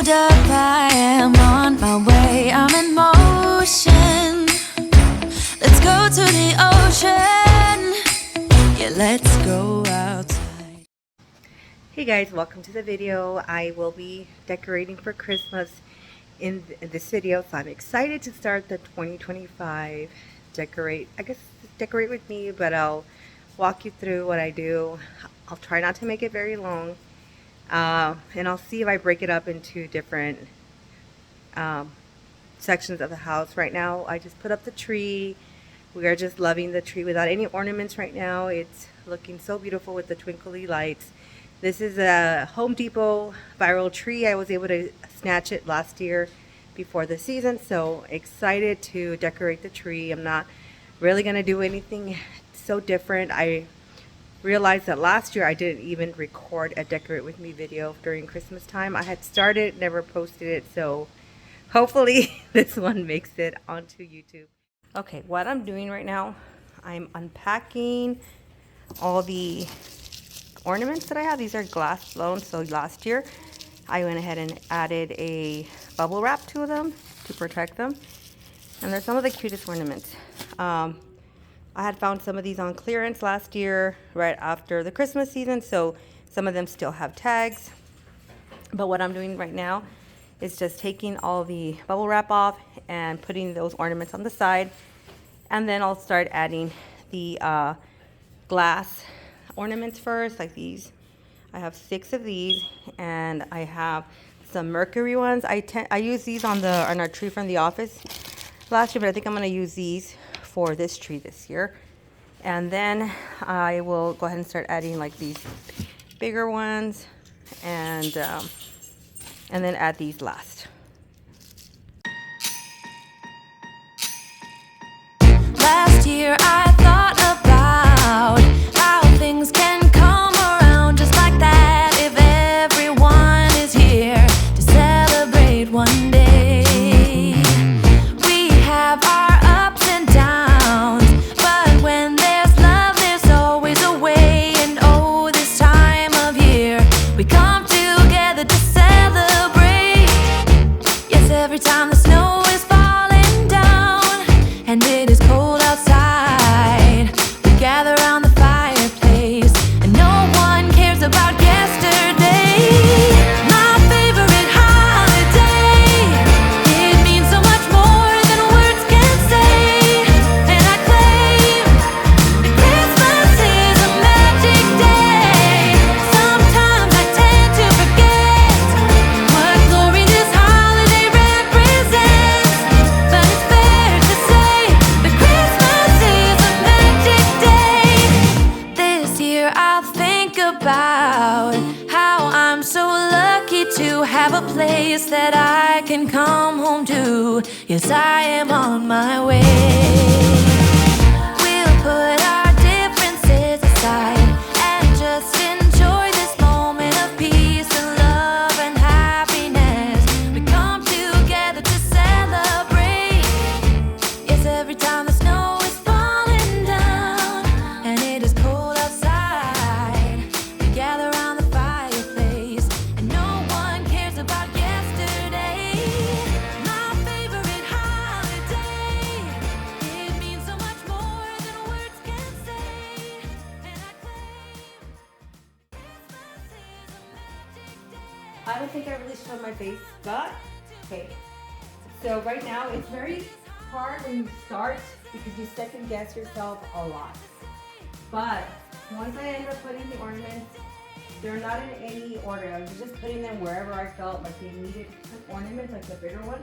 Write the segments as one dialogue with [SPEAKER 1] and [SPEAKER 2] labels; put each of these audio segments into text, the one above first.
[SPEAKER 1] Hold up, I am on my way, I'm in motion. Let's go to the ocean. Yeah, let's go outside.
[SPEAKER 2] Hey guys, welcome to the video. I will be decorating for Christmas in this video, so I'm excited to start the 2025 decorate with me, but I'll walk you through what I do. I'll try not to make it very long, and I'll see if I break it up into different sections of the house. Right now I just put up the tree. We are just loving the tree without any ornaments right now. It's looking so beautiful with the twinkly lights. This is a Home Depot viral tree. I was able to snatch it last year before the season, so excited to decorate the tree. I'm not really going to do anything so different. I realized that last year I didn't even record a decorate with me video during Christmas time. I had started, never posted it, so hopefully this one makes it onto YouTube. Okay, what I'm doing right now, I'm unpacking all the ornaments that I have. These are glass blown, so last year I went ahead and added a bubble wrap to them to protect them, and they're some of the cutest ornaments. I had found some of these on clearance last year right after the Christmas season, so some of them still have tags. But what I'm doing right now is just taking all the bubble wrap off and putting those ornaments on the side, and then I'll start adding the glass ornaments first, like these. I have 6 of these, and I have some Mercury ones. I used these on our tree from the office last year, but I think I'm going to use these for this tree this year. And then I will go ahead and start adding like these bigger ones, and then add these last.
[SPEAKER 1] Last year I thought about how things can come around just like that if everyone is here to celebrate one day. We have our ups and downs, but when there's love there's always a way. And oh, this time of year we come together to celebrate. Yes, every time the snow is falling down and it is cold outside, we gather around the fireplace and no one cares about yesterday. My favorite holiday, it means so much more than words can say. And I claim that Christmas is a magic day. Sometimes I tend to forget what glory this holiday represents, but it's fair to say that Christmas is a magic day. This year I'll think about how I'm so lucky to have a place that I can come home to. Yes, I am on my way. We'll put our differences aside and just enjoy this moment of peace and love and happiness. We come together to celebrate. Yes, every time the snow is falling down and it is cold outside, we gather around the fireplace and no one cares about yesterday. My favorite holiday, it means so much more than words can say. And I claim Christmas is a magic day.
[SPEAKER 2] I don't think I really showed my face, but okay. So right now it's very hard when you start because you second guess yourself a lot. But once I end up putting the ornaments, they're not in any order. I was just putting them wherever I felt like they needed ornaments, like the bigger ones.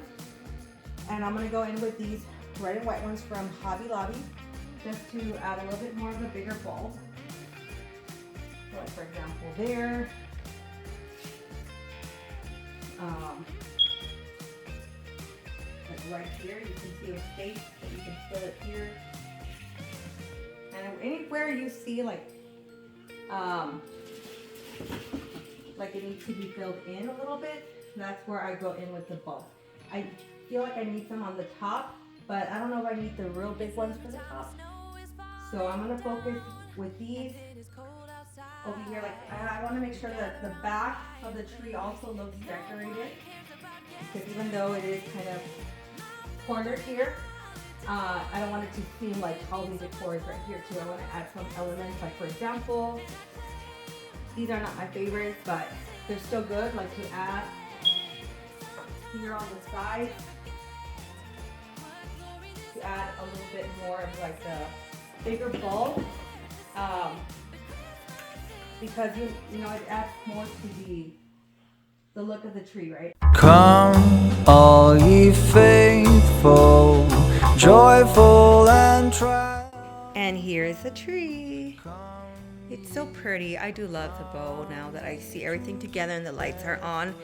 [SPEAKER 2] And I'm gonna go in with these red and white ones from Hobby Lobby, just to add a little bit more of a bigger bulb. So like for example there. Like right here, you can see a space that you can fill it here. And anywhere you see like it needs to be filled in a little bit, that's where I go in with the bulb. I feel like I need some on the top, but I don't know if I need the real big ones for the top. So I'm gonna focus with these over here, like I want to make sure that the back of the tree also looks decorated, because even though it is kind of cornered here, I don't want it to seem like all these decor is right here too. I want to add some elements, like for example, these are not my favorites, but they're still good, like to add here on the side, to add a little bit more of like the bigger bulb, because you know, it adds more to the look of the tree, right?
[SPEAKER 3] Come, all ye faithful, joyful and triumphant.
[SPEAKER 2] And here's the tree. It's so pretty. I do love the bow now that I see everything together and the lights are on.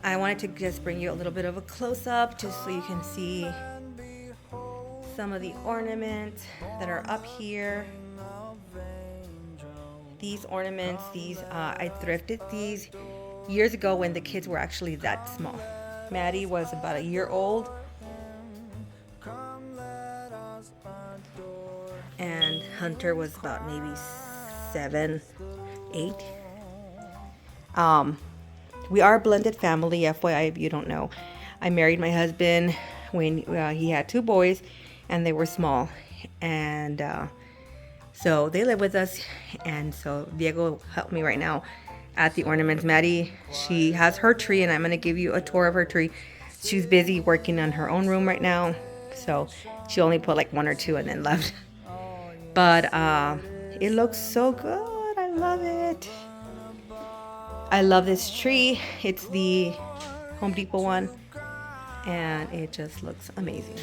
[SPEAKER 2] I wanted to just bring you a little bit of a close-up just so you can see some of the ornaments that are up here. These ornaments, I thrifted these years ago when the kids were actually that small. Maddie was about a year old, and Hunter was about maybe 7, 8. We are a blended family, FYI, if you don't know. I married my husband when he had 2 boys, and they were small, and so they live with us. And so Diego helped me right now at the ornaments. Maddie, she has her tree, and I'm gonna give you a tour of her tree. She's busy working on her own room right now, so she only put like 1 or 2 and then left. But it looks so good. I love it. I love this tree. It's the Home Depot one, and it just looks amazing.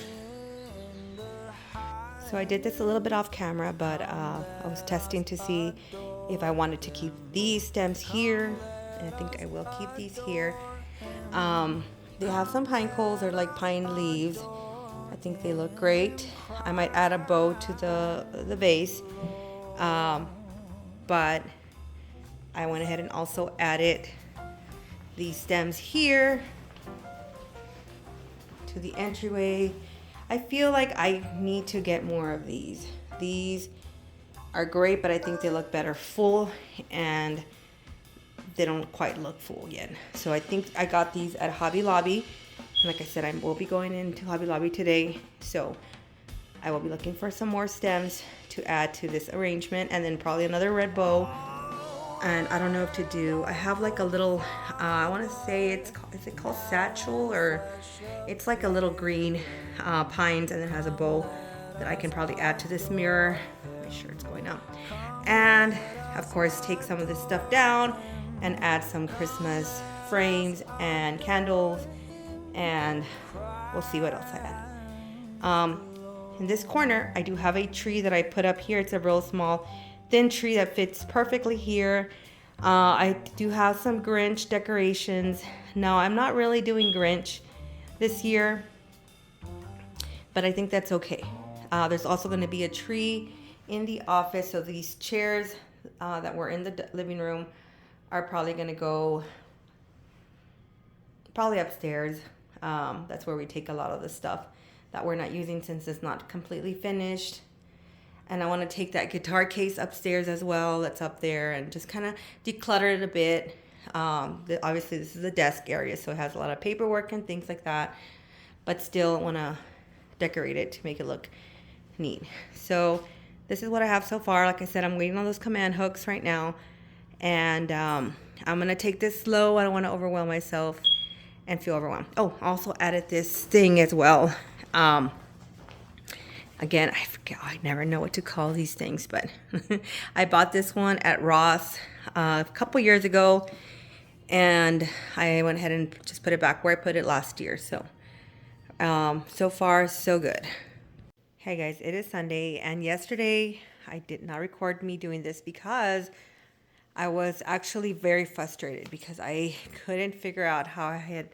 [SPEAKER 2] So I did this a little bit off camera, but I was testing to see if I wanted to keep these stems here, and I think I will keep these here. They have some pine cones or like pine leaves. I think they look great. I might add a bow to the base, but I went ahead and also added these stems here to the entryway. I feel like I need to get more of these. These are great, but I think they look better full, and they don't quite look full yet. So I think I got these at Hobby Lobby. And like I said, I will be going into Hobby Lobby today. So I will be looking for some more stems to add to this arrangement, and then probably another red bow. And I don't know what to do. I have like a little, I want to say is it called satchel, or it's like a little green pines, and it has a bow that I can probably add to this mirror. Make sure it's going up. And of course, take some of this stuff down and add some Christmas frames and candles, and we'll see what else I add. In this corner, I do have a tree that I put up here. It's a real small, thin tree that fits perfectly here. I do have some Grinch decorations. Now, I'm not really doing Grinch this year, but I think that's okay. There's also going to be a tree in the office, so these chairs that were in the living room are probably going to go probably upstairs. That's where we take a lot of the stuff that we're not using since it's not completely finished. And I want to take that guitar case upstairs as well that's up there, and just kind of declutter it a bit. Obviously, this is a desk area, so it has a lot of paperwork and things like that, but still want to decorate it to make it look neat. So this is what I have so far. Like I said, I'm waiting on those command hooks right now, and I'm going to take this slow. I don't want to overwhelm myself and feel overwhelmed. Oh, also added this thing as well. Again, I forget, I never know what to call these things, but I bought this one at Ross a couple years ago, and I went ahead and just put it back where I put it last year. So, so far, so good. Hey guys, it is Sunday, and yesterday I did not record me doing this because I was actually very frustrated because I couldn't figure out how I had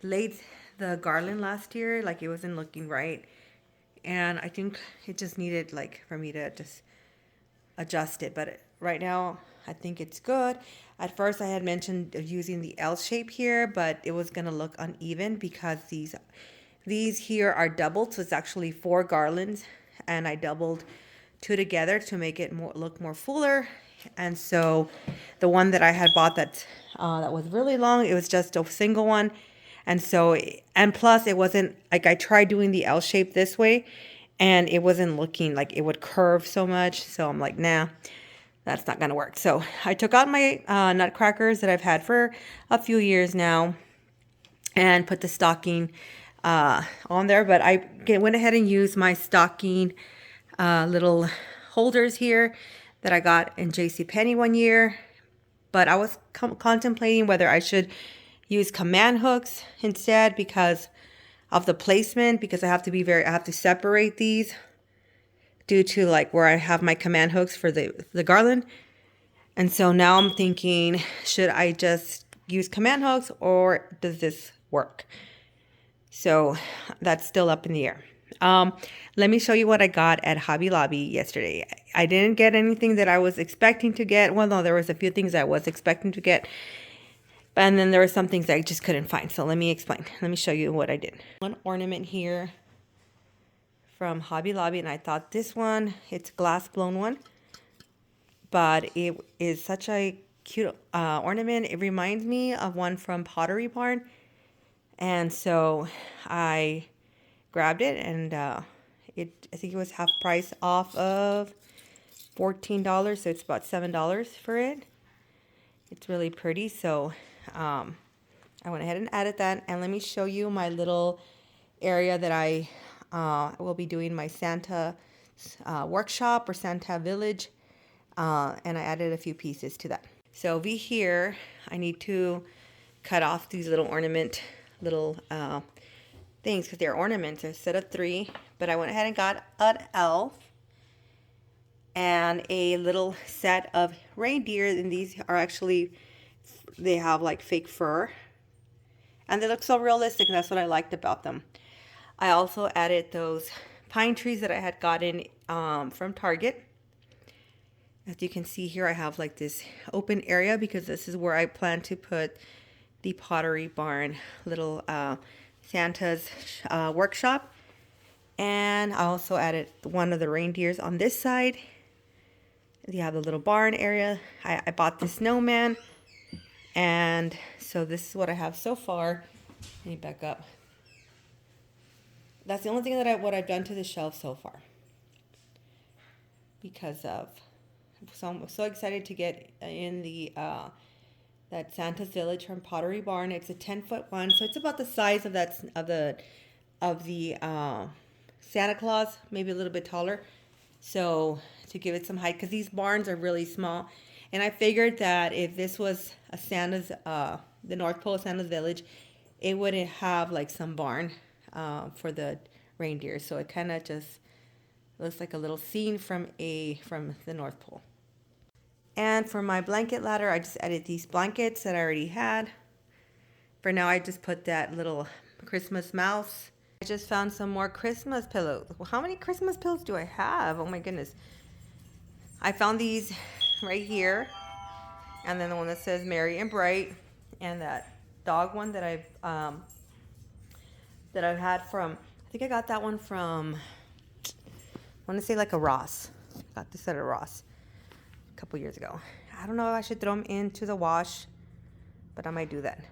[SPEAKER 2] laid the garland last year. Like, it wasn't looking right. And I think it just needed, like, for me to just adjust it. But right now, I think it's good. At first, I had mentioned using the L shape here, but it was going to look uneven because these here are doubled. So it's actually 4 garlands. And I doubled 2 together to make it look more fuller. And so the one that I had bought that was really long, it was just a single one. And so, and plus it wasn't like, I tried doing the L shape this way and it wasn't looking like it would curve so much. So I'm like, nah, that's not gonna work. So I took out my nutcrackers that I've had for a few years now and put the stocking on there. But I went ahead and used my stocking little holders here that I got in JCPenney one year. But I was contemplating whether I should use command hooks instead because of the placement, because I have to separate these due to like where I have my command hooks for the garland. And so now I'm thinking, should I just use command hooks or does this work? So that's still up in the air. Let me show you what I got at Hobby Lobby yesterday. I didn't get anything that I was expecting to get. Well, no, there was a few things I was expecting to get. And then there were some things I just couldn't find. So let me explain. Let me show you what I did. One ornament here from Hobby Lobby. And I thought this one, it's a glass blown one. But it is such a cute ornament. It reminds me of one from Pottery Barn. And so I grabbed it and I think it was half price off of $14. So it's about $7 for it. It's really pretty. So I went ahead and added that. And let me show you my little area that I will be doing my Santa workshop or Santa village. And I added a few pieces to that. So over here, I need to cut off these little little things because they're ornaments. They're a set of 3. But I went ahead and got an elf and a little set of reindeer. And these are actually, they have like fake fur. And they look so realistic. And that's what I liked about them. I also added those pine trees that I had gotten from Target. As you can see here, I have like this open area because this is where I plan to put the Pottery Barn little Santa's workshop. And I also added one of the reindeers on this side. You have the little barn area. I bought the snowman. And so this is what I have so far. Let me back up. That's the only thing that what I've done to the shelf so far. Because of, so I'm so excited to get in the that Santa's Village from Pottery Barn. It's a 10-foot one, so it's about the size of the Santa Claus, maybe a little bit taller. So to give it some height, because these barns are really small, and I figured that if this was a Santa's the North Pole Santa's Village, it wouldn't have like some barn for the reindeer. So it kind of just looks like a little scene from the North Pole. And for my blanket ladder, I just added these blankets that I already had. For now, I just put that little Christmas mouse. I just found some more Christmas pillows. Well, how many Christmas pillows do I have? Oh my goodness. I found these right here. And then the one that says Merry and Bright. And that dog one that I've had from, I think I got that one from, I want to say like a Ross. Got this at a Ross a couple years ago. I don't know if I should throw them into the wash, but I might do that.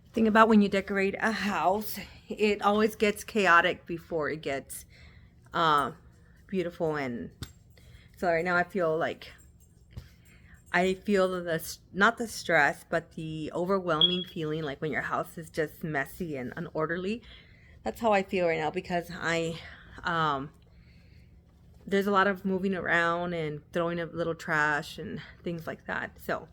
[SPEAKER 2] The thing about when you decorate a house, it always gets chaotic before it gets beautiful. And so right now I feel not the stress, but the overwhelming feeling like when your house is just messy and unorderly. That's how I feel right now, because there's a lot of moving around and throwing up little trash and things like that. So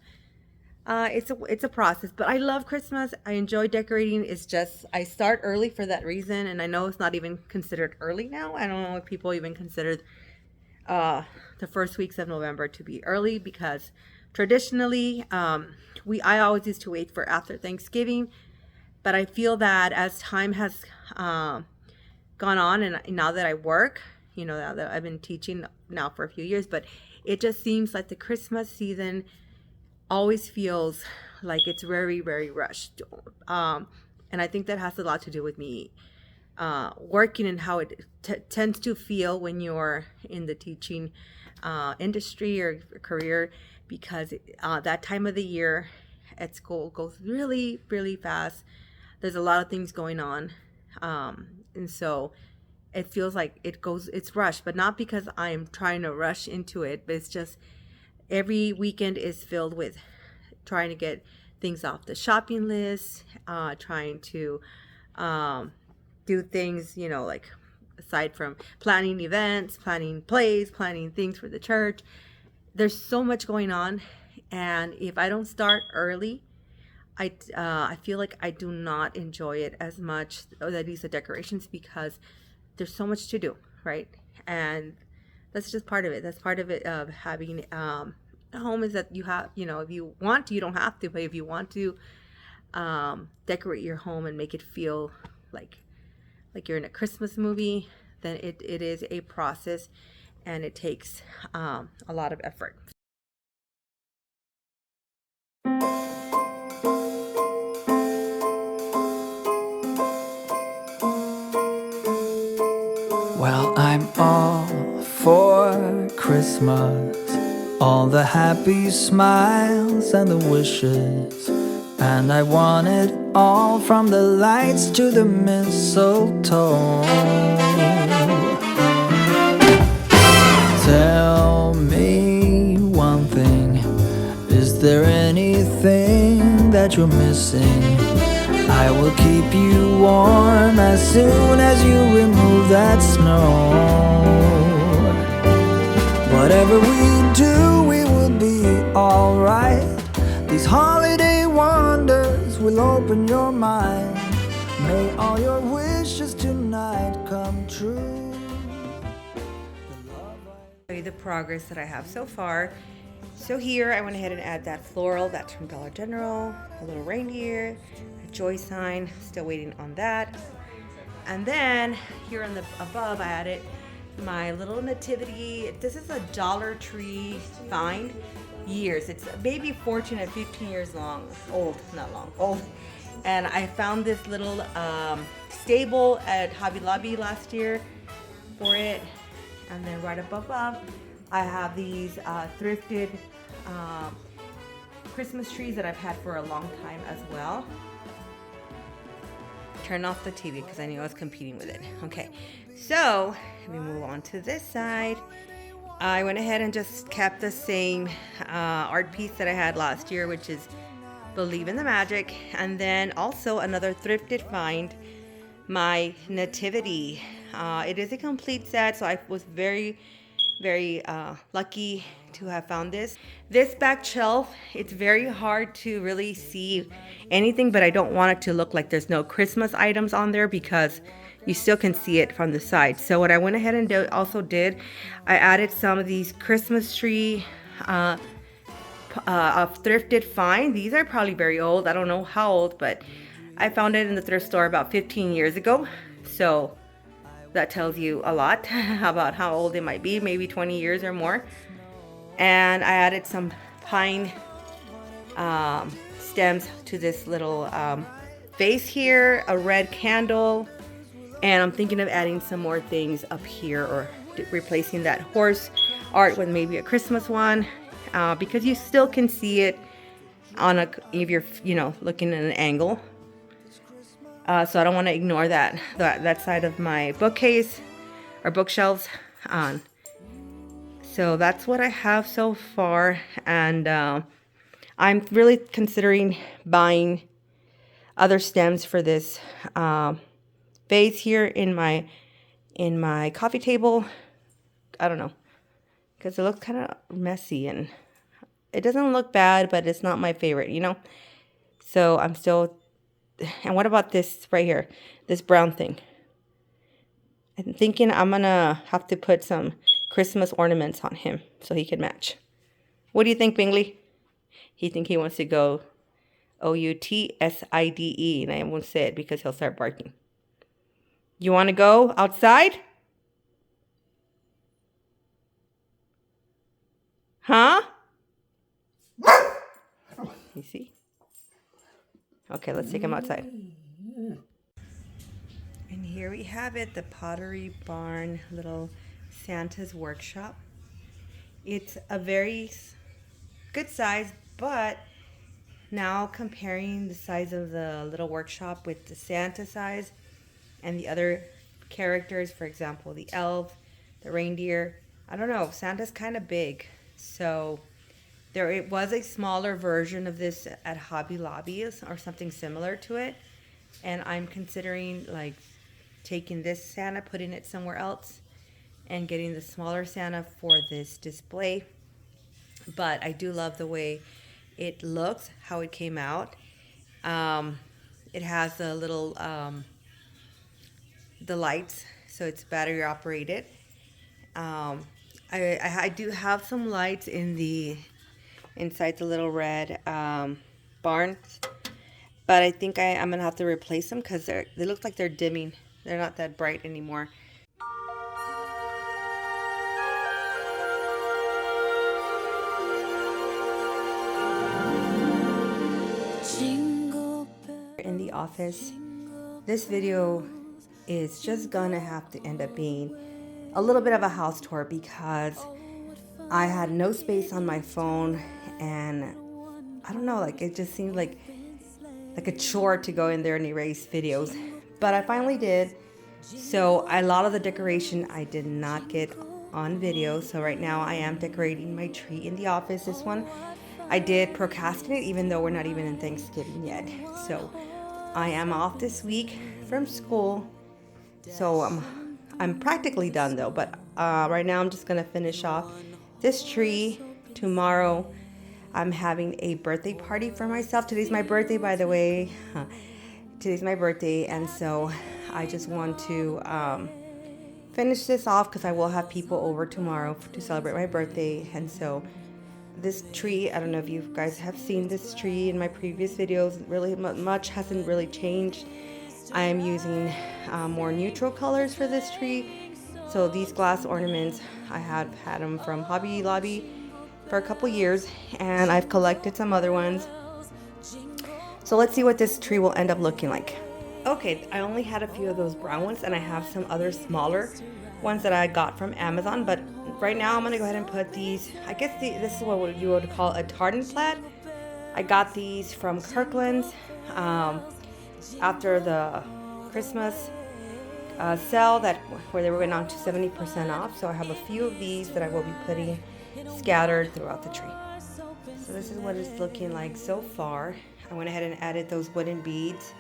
[SPEAKER 2] it's a process, but I love Christmas. I enjoy decorating. It's just, I start early for that reason. And I know it's not even considered early now. I don't know if people even consider the first weeks of November to be early, because traditionally, I always used to wait for after Thanksgiving. But I feel that as time has gone on, and now that I work, now that I've been teaching now for a few years, but it just seems like the Christmas season always feels like it's very, very rushed. And I think that has a lot to do with me working and how it tends to feel when you're in the teaching industry or career, because that time of the year at school goes really, really fast. There's a lot of things going on. And so it feels like it's rushed, but not because I'm trying to rush into it, but it's just every weekend is filled with trying to get things off the shopping list, trying to do things, like aside from planning events, planning plays, planning things for the church. There's so much going on, and if I don't start early, I feel like I do not enjoy it as much, at least the decorations, because there's so much to do, right? And that's just part of it. That's part of it, of having a home, is that you have, if you want to, you don't have to, but if you want to decorate your home and make it feel like you're in a Christmas movie, then it is a process, and it takes a lot of effort.
[SPEAKER 3] Well, I'm all for Christmas, all the happy smiles and the wishes, and I want it all, from the lights to the mistletoe. Tell me one thing, is there anything that you're missing? I will keep you warm as soon as you remove that snow. Whatever we do, we will be alright. These holiday wonders will open your mind. May all your wishes tonight come true.
[SPEAKER 2] Show you the progress that I have so far. So here I went ahead and add that floral, that's from Dollar General, a little reindeer, a joy sign, still waiting on that. And then here on the above I added my little nativity. This is a Dollar Tree find, years. It's Baby Fortune at 15 years old. And I found this little stable at Hobby Lobby last year for it. And then right above, I have these thrifted Christmas trees that I've had for a long time as well. Turn off the TV because I knew I was competing with it. Okay, so let me move on to this side. I went ahead and just kept the same art piece that I had last year, which is Believe in the Magic. And then also another thrifted find, my nativity. It is a complete set, so I was very lucky to have found this. This back shelf, it's very hard to really see anything, but I don't want it to look like there's no Christmas items on there, because you still can see it from the side. So what I went ahead and I added some of these Christmas tree of thrifted find. These are probably very old. I don't know how old, but I found it in the thrift store about 15 years ago. So that tells you a lot about how old it might be, maybe 20 years or more. And I added some pine stems to this little vase here, a red candle, and I'm thinking of adding some more things up here, or replacing that horse art with maybe a Christmas one, because you still can see it if you're looking at an angle. So I don't want to ignore that side of my bookcase or bookshelves. So that's what I have so far, and I'm really considering buying other stems for this vase here in my coffee table. I don't know, because it looks kind of messy and it doesn't look bad, but it's not my favorite, So I'm still. And what about this right here? This brown thing. I'm thinking I'm going to have to put some Christmas ornaments on him so he can match. What do you think, Bingley? He think he wants to go outside, and I won't say it because he'll start barking. You want to go outside? Huh? You see? Okay, let's take him outside. And here we have it, the Pottery Barn little Santa's workshop. It's a very good size, but now comparing the size of the little workshop with the Santa size and the other characters, for example, the elf, the reindeer, I don't know, Santa's kind of big. So there it was a smaller version of this at Hobby Lobby or something similar to it. And I'm considering like taking this Santa, putting it somewhere else, and getting the smaller Santa for this display. But I do love the way it looks, how it came out. It has the little the lights, so it's battery operated. I do have some lights in the inside the little red barn, but I think I'm gonna have to replace them because they look like they're dimming. They're not that bright anymore. In the office, this video is just gonna have to end up being a little bit of a house tour because I had no space on my phone, and I don't know, like it just seemed like a chore to go in there and erase videos, but I finally did. So a lot of the decoration I did not get on video, so right now I am decorating my tree in the office. This one I did procrastinate even though we're not even in Thanksgiving yet. So I am off this week from school, so I'm practically done though, but right now I'm just gonna finish off this tree. Tomorrow I'm having a birthday party for myself. Today's my birthday, by the way. Today's my birthday, and so I just want to finish this off because I will have people over tomorrow to celebrate my birthday. And so this tree, I don't know if you guys have seen this tree in my previous videos, really much hasn't really changed. I am using more neutral colors for this tree. So these glass ornaments, I have had them from Hobby Lobby for a couple years, and I've collected some other ones. So let's see what this tree will end up looking like. Okay, I only had a few of those brown ones, and I have some other smaller ones that I got from Amazon, but right now I'm gonna go ahead and put these, I guess this is what you would call a tartan plaid. I got these from Kirkland's after the Christmas sale where they were going on to 70% off. So I have a few of these that I will be putting scattered throughout the tree. So this is what it's looking like so far. I went ahead and added those wooden beads,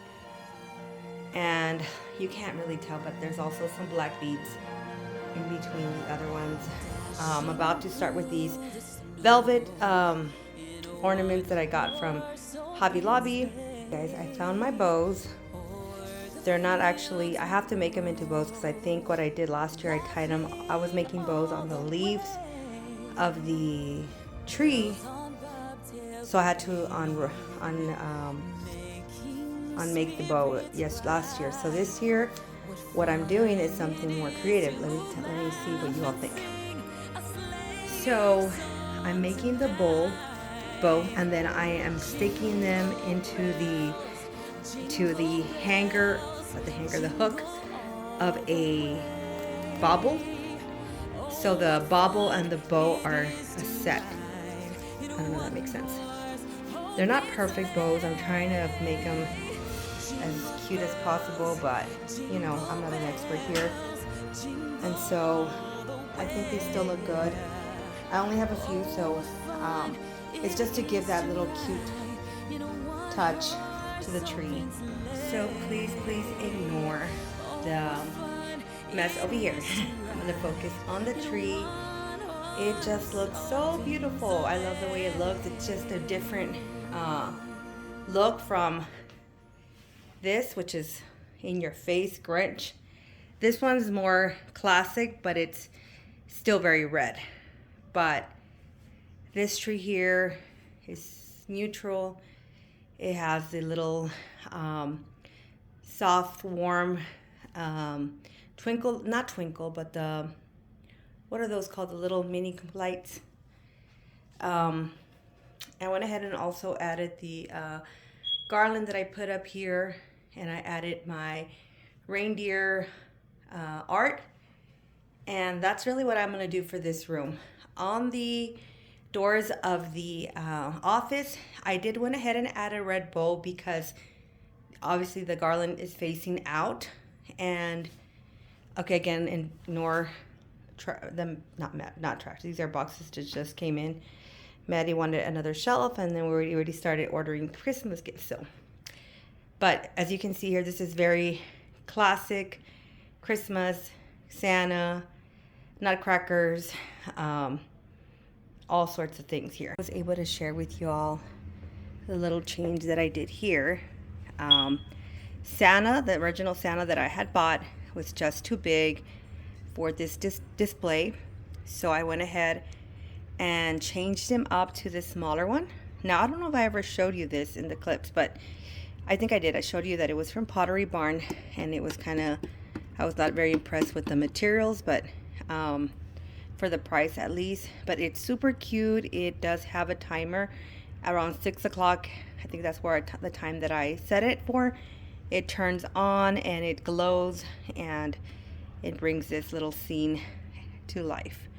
[SPEAKER 2] and you can't really tell, but there's also some black beads in between the other ones. I'm about to start with these velvet ornaments that I got from Hobby Lobby. Guys, I found my bows. They're not actually, I have to make them into bows because I think what I did last year, I tied them, I was making bows on the leaves of the tree, so I had to make the bow last year. So this year what I'm doing is something more creative. Let me see what you all think. So I'm making the bow, and then I am sticking them into the hanger, not the hanger, the hook of a bauble. So the bauble and the bow are a set. I don't know if that makes sense. They're not perfect bows. I'm trying to make them as cute as possible, but you know, I'm not an expert here. And so I think they still look good. I only have a few, so it's just to give that little cute touch to the tree. So please ignore the mess over here. I'm gonna focus on the tree. It just looks so beautiful. I love the way it looks. It's just a different look from this, which is in your face Grinch. This one's more classic, but it's still very red. But this tree here is neutral. It has the little soft, warm not twinkle, but the, what are those called? The little mini lights. I went ahead and also added the garland that I put up here, and I added my reindeer art, and that's really what I'm gonna do for this room. On the doors of the office, I did went ahead and add a red bow because obviously the garland is facing out. And okay, again, ignore them, not trash. These are boxes that just came in. Maddie wanted another shelf, and then we already started ordering Christmas gifts. So, but as you can see here, this is very classic Christmas, Santa, nutcrackers, all sorts of things here. I was able to share with you all the little change that I did here. Santa, the original Santa that I had bought, was just too big for this display, so I went ahead and changed him up to this smaller one. Now, I don't know if I ever showed you this in the clips, but I think I did. I showed you that it was from Pottery Barn, and it was kind of, I was not very impressed with the materials, but for the price at least. But it's super cute. It does have a timer around 6 o'clock. I think that's where the time that I set it for. It turns on and it glows, and it brings this little scene to life.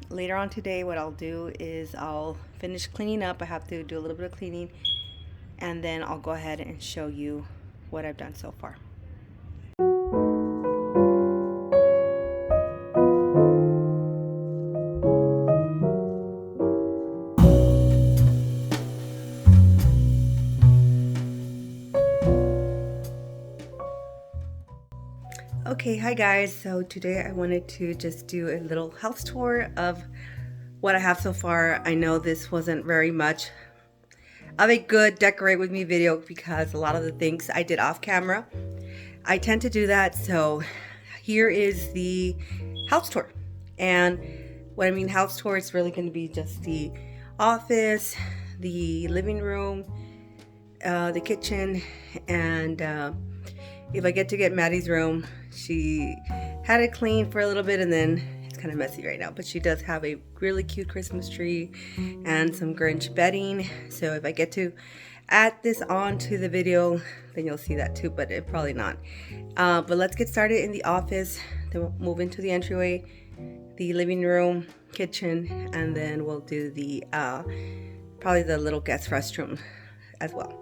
[SPEAKER 2] Later on today, what I'll do is I'll finish cleaning up. I have to do a little bit of cleaning, and then I'll go ahead and show you what I've done so far. Okay, hi guys. So today I wanted to just do a little house tour of what I have so far. I know this wasn't very much of a good decorate with me video because a lot of the things I did off camera. I tend to do that. So here is the house tour. And what I mean house tour, it's really going to be just the office, the living room, the kitchen, and if I get to get Maddie's room, she had it clean for a little bit, and then it's kind of messy right now, but she does have a really cute Christmas tree and some Grinch bedding. So if I get to add this on to the video, then you'll see that too, but it probably not. But let's get started in the office. Then we'll move into the entryway, the living room, kitchen, and then we'll do the probably the little guest restroom as well.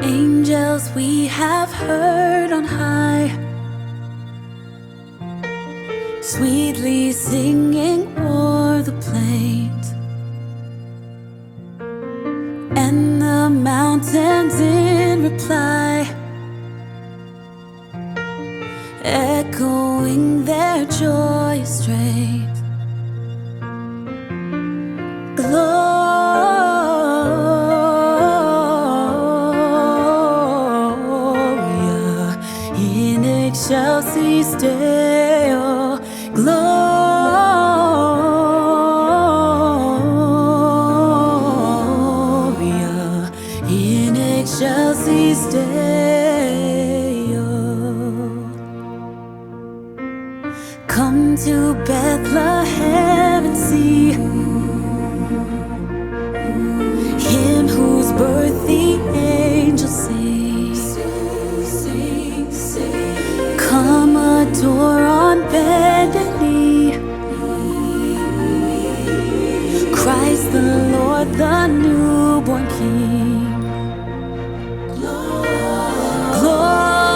[SPEAKER 1] Angels we have heard on high, sweetly singing o'er the plains, and the mountains in reply, echoing their joyous strains. Gloria in excelsis Deo. Gloria in excelsis Deo. Come to Bethlehem and see Him whose birth the angels sing. Come adore on bended knee Christ the Lord, the newborn King. Gloria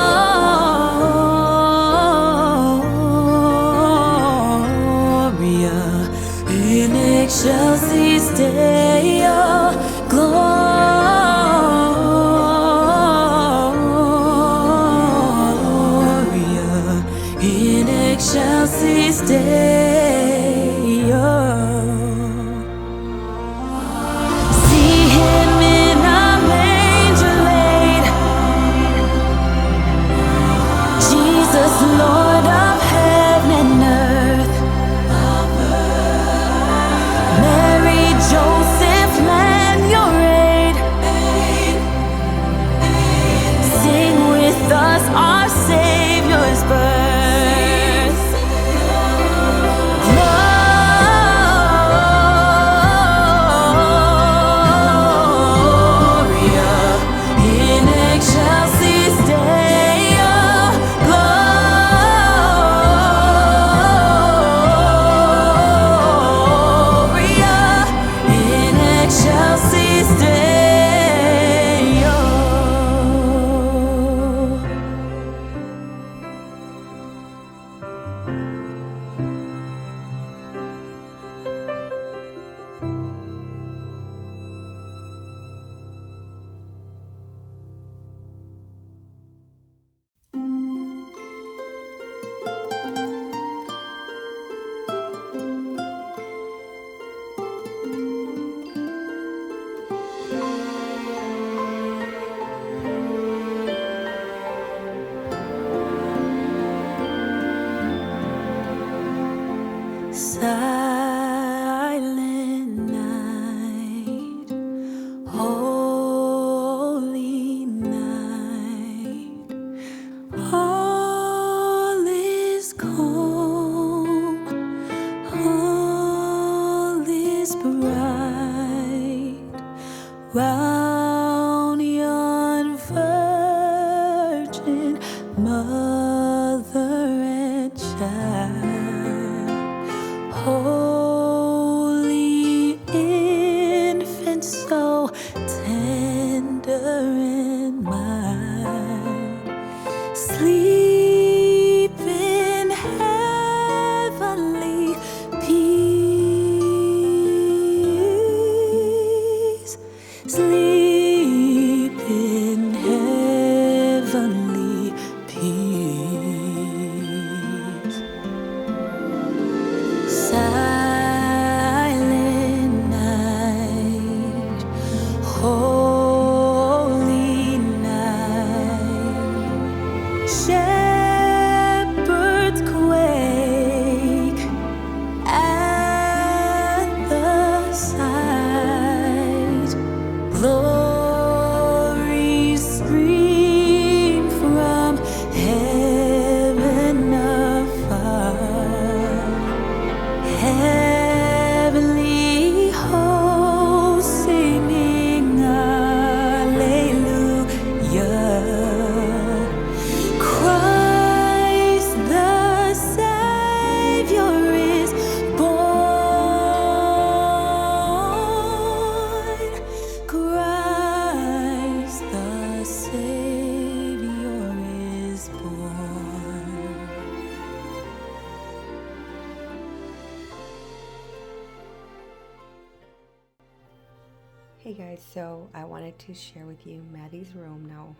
[SPEAKER 2] Hey guys, so I wanted to share with you Maddie's room now.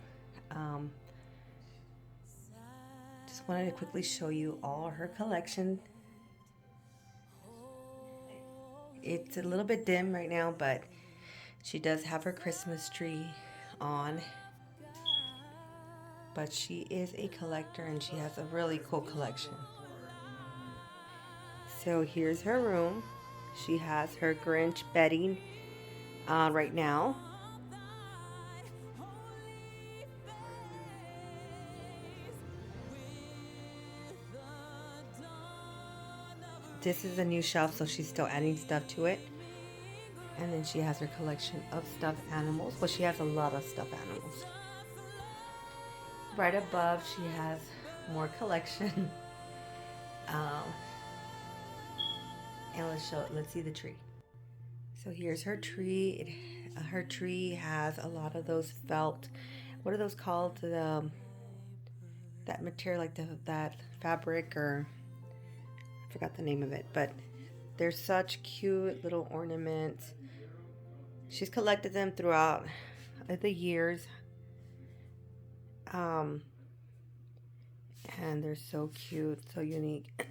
[SPEAKER 2] Just wanted to quickly show you all her collection. It's a little bit dim right now, but she does have her Christmas tree on. But she is a collector and she has a really cool collection. So here's her room. She has her Grinch bedding right now. This is a new shelf, so she's still adding stuff to it. And then she has her collection of stuffed animals. Well, she has a lot of stuffed animals. Right above, she has more collection. And let's see the tree. So here's her tree. Her tree has a lot of those felt. What are those called? That material, like that fabric, or I forgot the name of it, but they're such cute little ornaments. She's collected them throughout the years. And they're so cute, so unique.